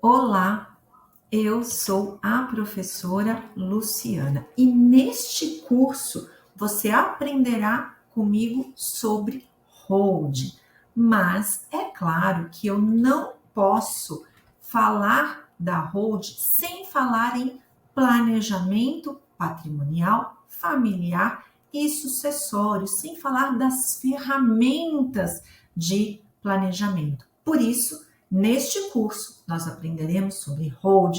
Olá, eu sou a professora Luciana e neste curso você aprenderá comigo sobre hold, mas é claro que eu não posso falar da hold sem falar em planejamento patrimonial, familiar e sucessório, sem falar das ferramentas de planejamento. Por isso, neste curso, nós aprenderemos sobre hold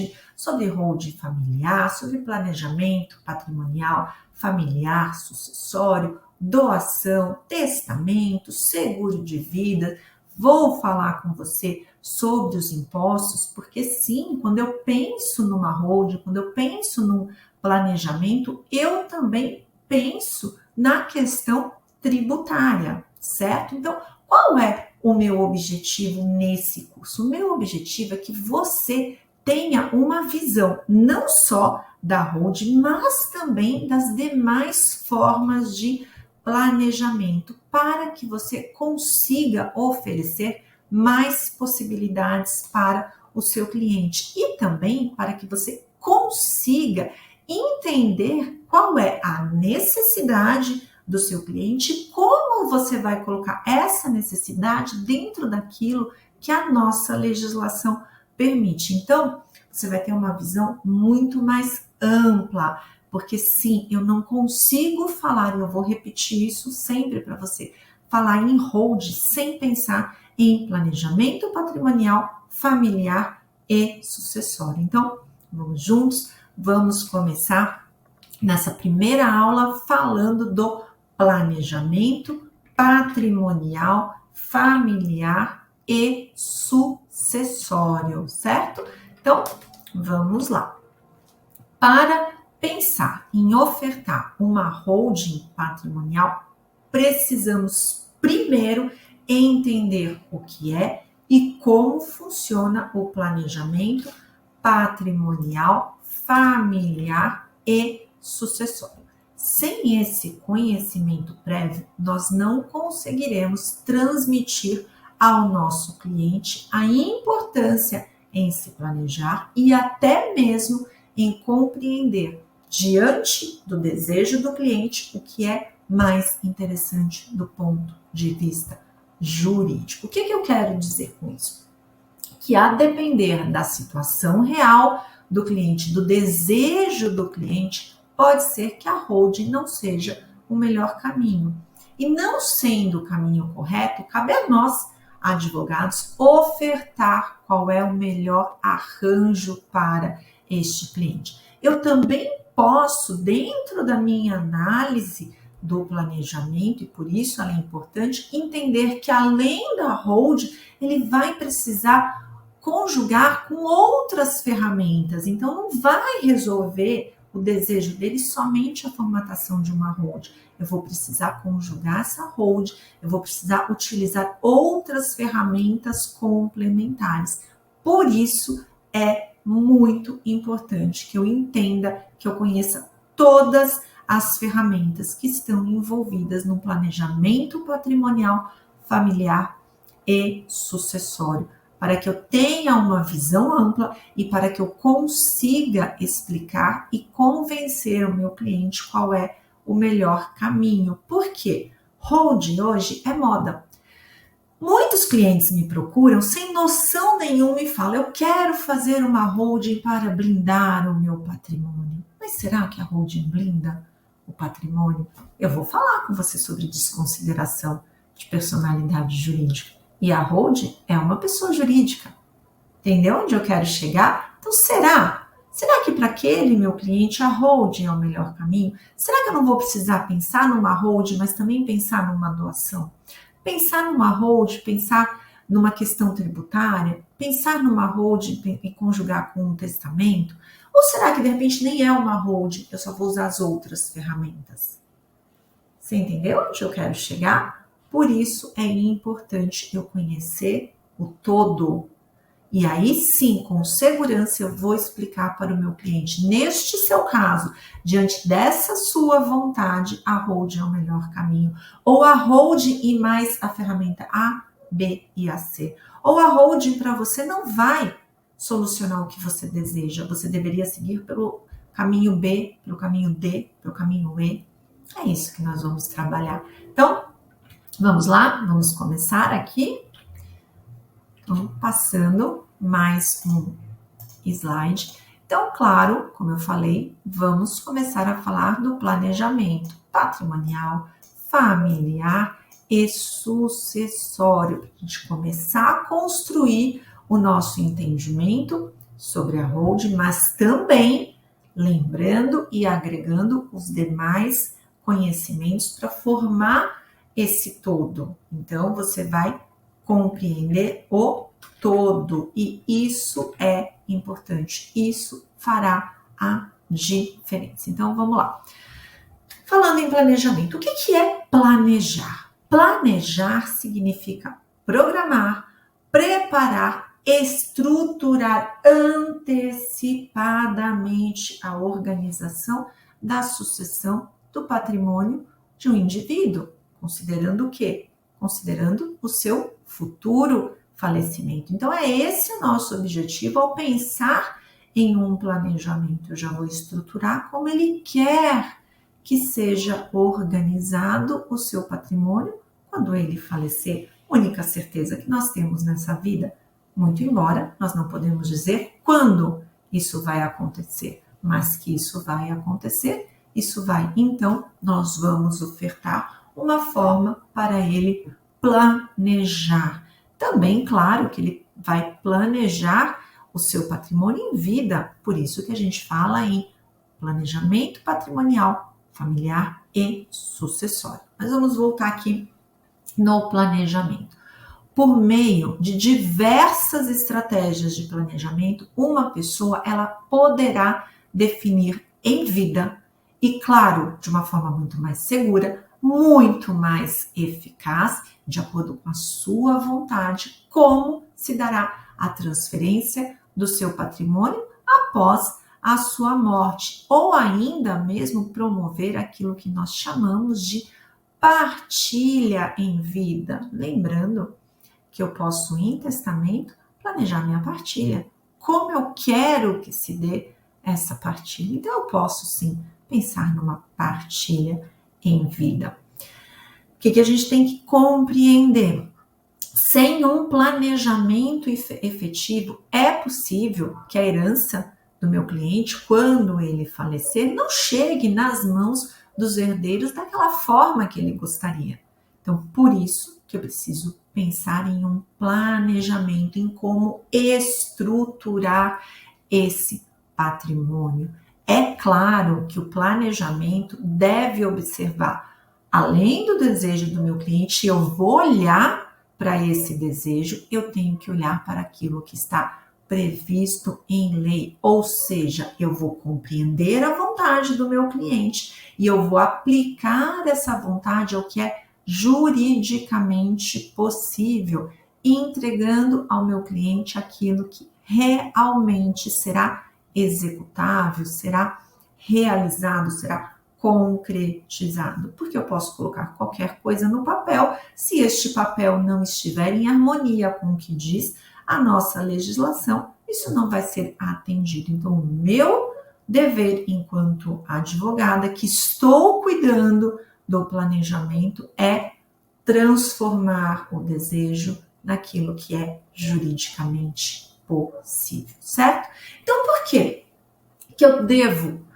familiar, sobre planejamento patrimonial, familiar, sucessório, doação, testamento, seguro de vida. Vou falar com você sobre os impostos, porque sim, quando eu penso numa hold, quando eu penso num planejamento, eu também penso na questão tributária, certo? Então, qual é o meu objetivo nesse curso? O meu objetivo é que você tenha uma visão não só da hold, mas também das demais formas de planejamento, para que você consiga oferecer mais possibilidades para o seu cliente e também para que você consiga entender qual é a necessidade do seu cliente, como você vai colocar essa necessidade dentro daquilo que a nossa legislação permite. Então, você vai ter uma visão muito mais ampla, porque sim, eu não consigo falar, e eu vou repetir isso sempre para você, falar em hold sem pensar em planejamento patrimonial, familiar e sucessório. Então, vamos juntos, vamos começar nessa primeira aula falando do planejamento patrimonial, familiar e sucessório, certo? Então, vamos lá. Para pensar em ofertar uma holding patrimonial, precisamos primeiro entender o que é e como funciona o planejamento patrimonial, familiar e sucessório. Sem esse conhecimento prévio, nós não conseguiremos transmitir ao nosso cliente a importância em se planejar e até mesmo em compreender, diante do desejo do cliente, o que é mais interessante do ponto de vista jurídico. O que eu quero dizer com isso? Que a depender da situação real do cliente, do desejo do cliente, pode ser que a holding não seja o melhor caminho. E não sendo o caminho correto, cabe a nós, advogados, ofertar qual é o melhor arranjo para este cliente. Eu também posso, dentro da minha análise do planejamento, e por isso ela é importante, entender que além da holding, ele vai precisar conjugar com outras ferramentas. Então, não vai resolver o desejo dele somente a formatação de uma hold. Eu vou precisar conjugar essa hold, eu vou precisar utilizar outras ferramentas complementares. Por isso, é muito importante que eu entenda, que eu conheça todas as ferramentas que estão envolvidas no planejamento patrimonial, familiar e sucessório, para que eu tenha uma visão ampla e para que eu consiga explicar e convencer o meu cliente qual é o melhor caminho. Por quê? Hold hoje é moda. Muitos clientes me procuram sem noção nenhuma e falam: eu quero fazer uma holding para blindar o meu patrimônio. Mas será que a holding blinda o patrimônio? Eu vou falar com você sobre desconsideração de personalidade jurídica. E a holding é uma pessoa jurídica. Entendeu onde eu quero chegar? Então, será que para aquele meu cliente a holding é o melhor caminho? Será que eu não vou precisar pensar numa holding, mas também pensar numa doação? Pensar numa holding, pensar numa questão tributária, pensar numa holding e conjugar com um testamento? Ou será que de repente nem é uma holding, eu só vou usar as outras ferramentas? Você entendeu onde eu quero chegar? Por isso é importante eu conhecer o todo. E aí sim, com segurança, eu vou explicar para o meu cliente, neste seu caso, diante dessa sua vontade, a holding é o melhor caminho. Ou a holding e mais a ferramenta A, B e a C. Ou a holding para você não vai solucionar o que você deseja. Você deveria seguir pelo caminho B, pelo caminho D, pelo caminho E. É isso que nós vamos trabalhar. Então, vamos lá, vamos começar aqui. Então, passando mais um slide. Então, claro, como eu falei, vamos começar a falar do planejamento patrimonial, familiar e sucessório, para a gente começar a construir o nosso entendimento sobre a holding, mas também lembrando e agregando os demais conhecimentos para formar esse todo. Então, você vai compreender o todo, e isso é importante, isso fará a diferença. Então, vamos lá. Falando em planejamento, o que é planejar? Planejar significa programar, preparar, estruturar antecipadamente a organização da sucessão do patrimônio de um indivíduo, considerando o quê? Considerando o seu futuro falecimento. Então, é esse o nosso objetivo ao pensar em um planejamento. Eu já vou estruturar como ele quer que seja organizado o seu patrimônio quando ele falecer. Única certeza que nós temos nessa vida, muito embora nós não podemos dizer quando isso vai acontecer, mas que isso vai acontecer, isso vai. Então, nós vamos ofertar uma forma para ele planejar. Também, claro, que ele vai planejar o seu patrimônio em vida, por isso que a gente fala em planejamento patrimonial, familiar e sucessório. Mas vamos voltar aqui no planejamento. Por meio de diversas estratégias de planejamento, uma pessoa ela poderá definir em vida e, claro, de uma forma muito mais segura, muito mais eficaz, de acordo com a sua vontade, como se dará a transferência do seu patrimônio após a sua morte, ou ainda mesmo promover aquilo que nós chamamos de partilha em vida. Lembrando que eu posso, em testamento, planejar minha partilha. Como eu quero que se dê essa partilha? Então, eu posso, sim, pensar numa partilha em vida. O que a gente tem que compreender? Sem um planejamento efetivo, é possível que a herança do meu cliente, quando ele falecer, não chegue nas mãos dos herdeiros daquela forma que ele gostaria. Então, por isso que eu preciso pensar em um planejamento, em como estruturar esse patrimônio. É claro que o planejamento deve observar, além do desejo do meu cliente, eu vou olhar para esse desejo, eu tenho que olhar para aquilo que está previsto em lei, ou seja, eu vou compreender a vontade do meu cliente e eu vou aplicar essa vontade ao que é juridicamente possível, entregando ao meu cliente aquilo que realmente será executável, será realizado, será concretizado, porque eu posso colocar qualquer coisa no papel, se este papel não estiver em harmonia com o que diz a nossa legislação, isso não vai ser atendido. Então, o meu dever enquanto advogada, que estou cuidando do planejamento, é transformar o desejo naquilo que é juridicamente possível, certo? Então, por quê que eu devo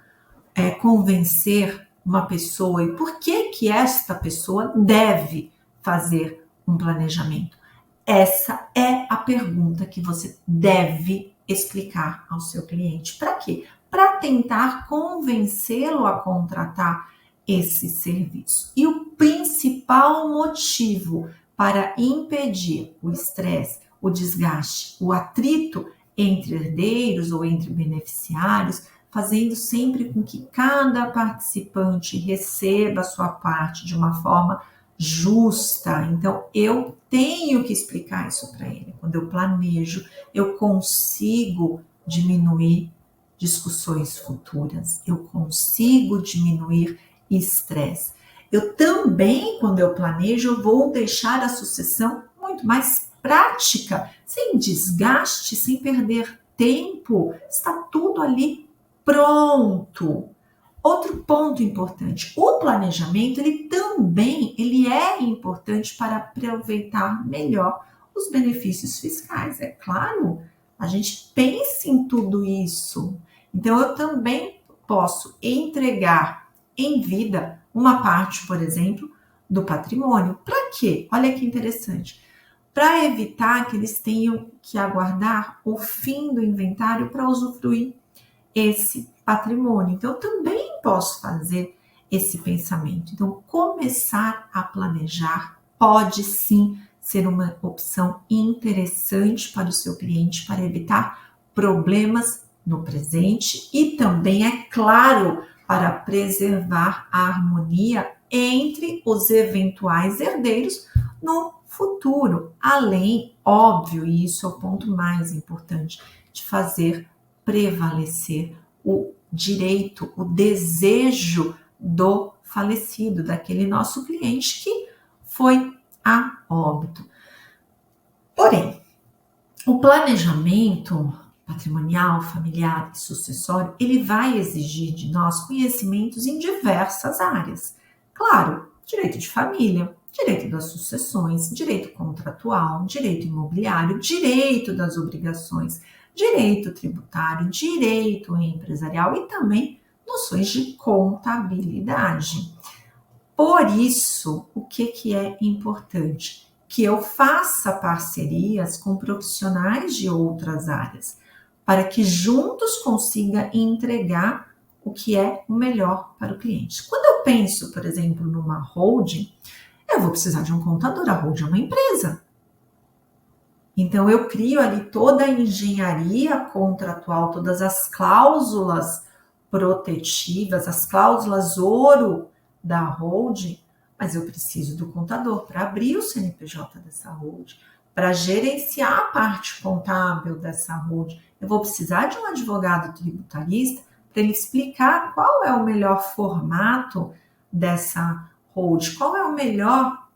convencer uma pessoa e por que esta pessoa deve fazer um planejamento? Essa é a pergunta que você deve explicar ao seu cliente. Para quê? Para tentar convencê-lo a contratar esse serviço. E o principal motivo para impedir o estresse, o desgaste, o atrito entre herdeiros ou entre beneficiários, fazendo sempre com que cada participante receba a sua parte de uma forma justa. Então, eu tenho que explicar isso para ele. Quando eu planejo, eu consigo diminuir discussões futuras, eu consigo diminuir estresse. Eu também, quando eu planejo, eu vou deixar a sucessão muito mais prática, sem desgaste, sem perder tempo, está tudo ali pronto. Outro ponto importante, o planejamento, ele é importante para aproveitar melhor os benefícios fiscais. É claro, a gente pensa em tudo isso. Então, eu também posso entregar em vida uma parte, por exemplo, do patrimônio. Para quê? Olha que interessante. Para evitar que eles tenham que aguardar o fim do inventário para usufruir esse patrimônio. Então, eu também posso fazer esse pensamento. Então, começar a planejar pode sim ser uma opção interessante para o seu cliente para evitar problemas no presente e também, é claro, para preservar a harmonia entre os eventuais herdeiros no futuro. Além, óbvio, e isso é o ponto mais importante, de fazer prevalecer o direito, o desejo do falecido, daquele nosso cliente que foi a óbito. Porém, o planejamento patrimonial, familiar e sucessório, ele vai exigir de nós conhecimentos em diversas áreas. Claro, direito de família, direito das sucessões, direito contratual, direito imobiliário, direito das obrigações, direito tributário, direito empresarial e também noções de contabilidade. Por isso, o que é importante? Que eu faça parcerias com profissionais de outras áreas, para que juntos consiga entregar o que é o melhor para o cliente. Quando eu penso, por exemplo, numa holding, eu vou precisar de um contador. A holding é uma empresa. Então, eu crio ali toda a engenharia contratual, todas as cláusulas protetivas, as cláusulas ouro da holding, mas eu preciso do contador para abrir o CNPJ dessa holding, para gerenciar a parte contábil dessa holding. Eu vou precisar de um advogado tributarista para ele explicar qual é o melhor formato dessa holding, qual é o melhor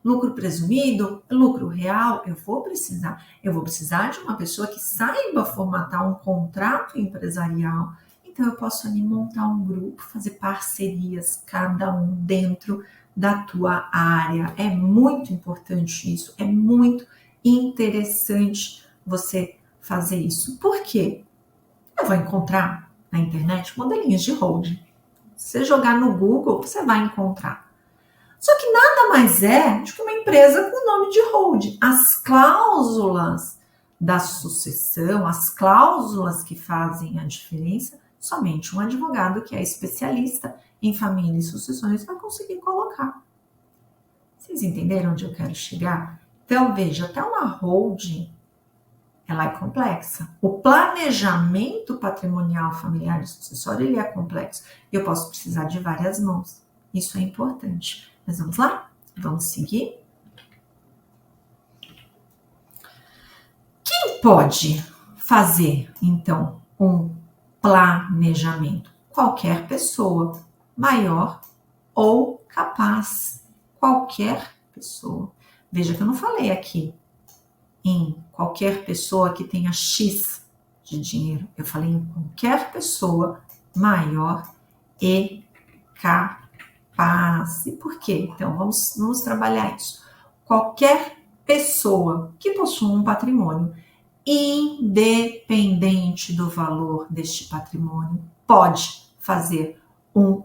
lucro presumido, lucro real. Eu vou precisar de uma pessoa que saiba formatar um contrato empresarial. Então, eu posso ali montar um grupo, fazer parcerias, cada um dentro da tua área. É muito importante isso, é muito interessante você fazer isso. Por quê? Eu vou encontrar na internet modelinhos de holding. Se você jogar no Google, você vai encontrar. Só que nada mais é do que uma empresa com o nome de holding. As cláusulas da sucessão, as cláusulas que fazem a diferença, somente um advogado que é especialista em família e sucessões vai conseguir colocar. Vocês entenderam onde eu quero chegar? Então, veja, até uma holding, ela é complexa. O planejamento patrimonial, familiar e sucessório, ele é complexo. Eu posso precisar de várias mãos. Isso é importante. Mas vamos lá? Vamos seguir? Quem pode fazer, então, um planejamento? Qualquer pessoa, maior ou capaz. Qualquer pessoa. Veja que eu não falei aqui em qualquer pessoa que tenha X de dinheiro. Eu falei em qualquer pessoa maior e capaz. E por quê? Então, vamos trabalhar isso. Qualquer pessoa que possua um patrimônio, independente do valor deste patrimônio, pode fazer um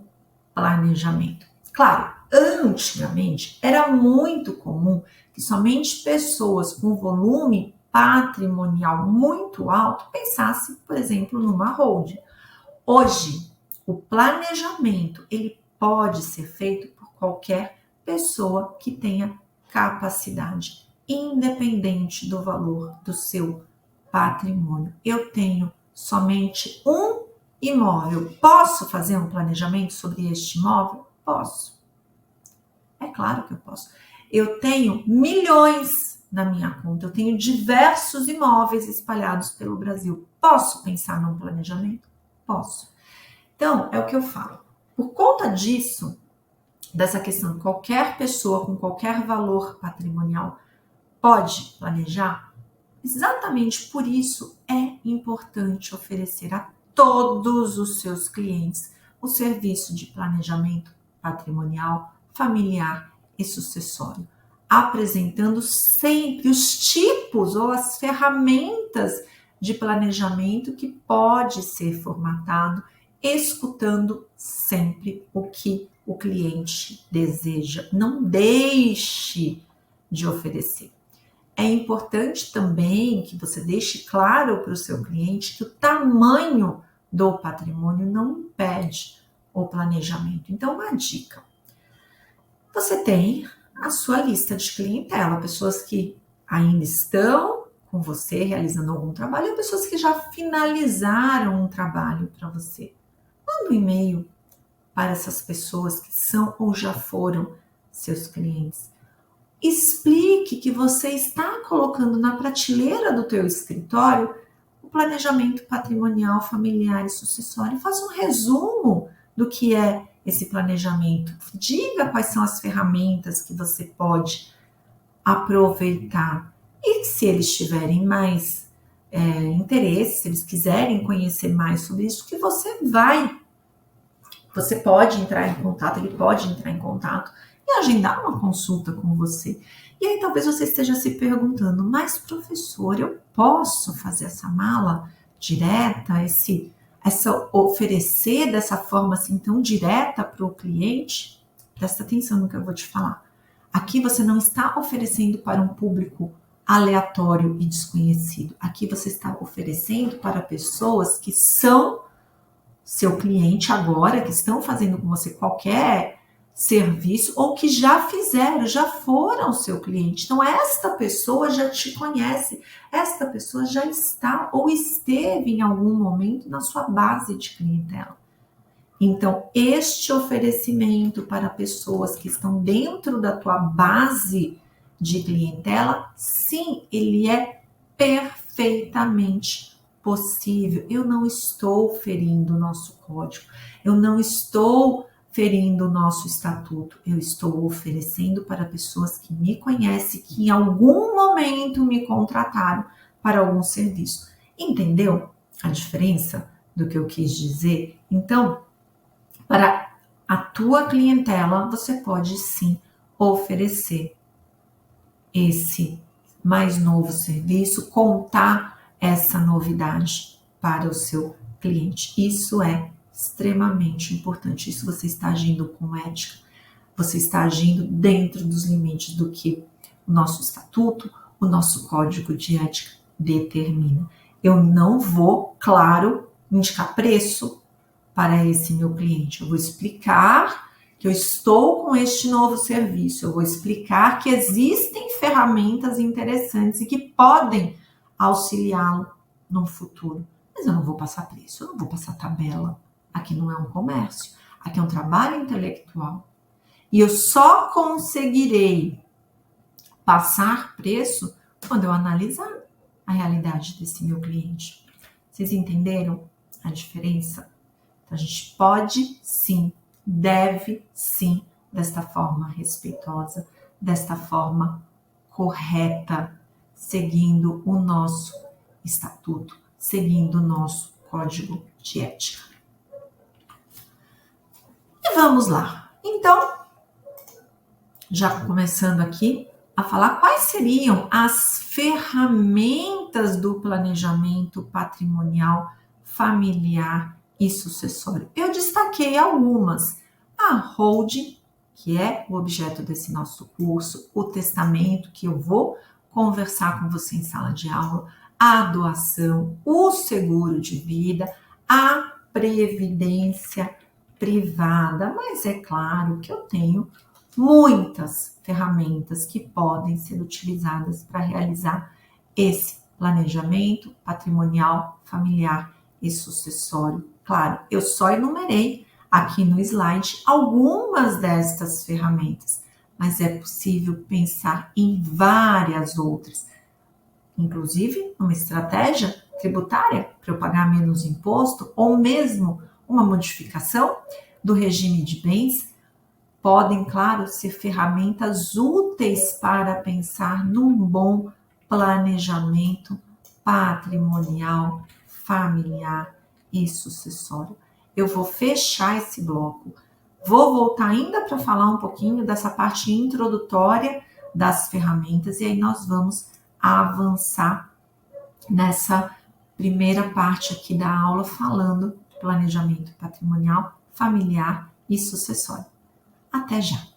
planejamento. Claro, antigamente era muito comum que somente pessoas com volume patrimonial muito alto pensassem, por exemplo, numa holding. Hoje, o planejamento, ele pode ser feito por qualquer pessoa que tenha capacidade, independente do valor do seu patrimônio. Eu tenho somente um imóvel. Posso fazer um planejamento sobre este imóvel? Posso. É claro que eu posso. Eu tenho milhões na minha conta. Eu tenho diversos imóveis espalhados pelo Brasil. Posso pensar num planejamento? Posso. Então, é o que eu falo. Por conta disso, dessa questão, qualquer pessoa com qualquer valor patrimonial pode planejar? Exatamente por isso é importante oferecer a todos os seus clientes o serviço de planejamento patrimonial, familiar e sucessório, apresentando sempre os tipos ou as ferramentas de planejamento que pode ser formatado, escutando sempre o que o cliente deseja. Não deixe de oferecer. É importante também que você deixe claro para o seu cliente que o tamanho do patrimônio não impede o planejamento. Então, uma dica: você tem a sua lista de clientela, pessoas que ainda estão com você realizando algum trabalho e pessoas que já finalizaram um trabalho para você. Manda um e-mail para essas pessoas que são ou já foram seus clientes. Explique que você está colocando na prateleira do teu escritório o planejamento patrimonial, familiar e sucessório. Faça um resumo do que é esse planejamento. Diga quais são as ferramentas que você pode aproveitar. E se eles tiverem mais interesse, se eles quiserem conhecer mais sobre isso, que você pode entrar em contato, ele pode entrar em contato e agendar uma consulta com você. E aí talvez você esteja se perguntando, mas professor, eu posso fazer essa mala direta, oferecer dessa forma assim tão direta para o cliente? Presta atenção no que eu vou te falar. Aqui você não está oferecendo para um público aleatório e desconhecido. Aqui você está oferecendo para pessoas que são seu cliente agora, que estão fazendo com você qualquer serviço ou que já fizeram, já foram seu cliente. Então, esta pessoa já te conhece, esta pessoa já está ou esteve em algum momento na sua base de clientela. Então, este oferecimento para pessoas que estão dentro da tua base de clientela, sim, ele é perfeitamente possível. Eu não estou ferindo o nosso código, eu não estou ferindo o nosso estatuto, eu estou oferecendo para pessoas que me conhecem, que em algum momento me contrataram para algum serviço. Entendeu a diferença do que eu quis dizer? Então, para a tua clientela, você pode sim oferecer esse mais novo serviço, contar essa novidade para o seu cliente. Isso é extremamente importante. Isso você está agindo com ética, você está agindo dentro dos limites do que o nosso estatuto, o nosso código de ética determina. Eu não vou, claro, indicar preço para esse meu cliente. Eu vou explicar que eu estou com este novo serviço. Eu vou explicar que existem ferramentas interessantes e que podem auxiliá-lo no futuro. Mas eu não vou passar preço, eu não vou passar tabela. Aqui não é um comércio, aqui é um trabalho intelectual. E eu só conseguirei passar preço quando eu analisar a realidade desse meu cliente. Vocês entenderam a diferença? Então, a gente pode sim, deve sim, desta forma respeitosa, desta forma correta, seguindo o nosso estatuto, seguindo o nosso código de ética. E vamos lá. Então, já começando aqui a falar quais seriam as ferramentas do planejamento patrimonial, familiar e sucessório. Eu destaquei algumas. A holding, que é o objeto desse nosso curso, o testamento, que eu vou conversar com você em sala de aula, a doação, o seguro de vida, a previdência privada, mas é claro que eu tenho muitas ferramentas que podem ser utilizadas para realizar esse planejamento patrimonial, familiar e sucessório. Claro, eu só enumerei aqui no slide algumas destas ferramentas, mas é possível pensar em várias outras, inclusive uma estratégia tributária para eu pagar menos imposto ou mesmo uma modificação do regime de bens. Podem, claro, ser ferramentas úteis para pensar num bom planejamento patrimonial, familiar e sucessório. Eu vou fechar esse bloco. Vou voltar ainda para falar um pouquinho dessa parte introdutória das ferramentas e aí nós vamos avançar nessa primeira parte aqui da aula falando de planejamento patrimonial, familiar e sucessório. Até já!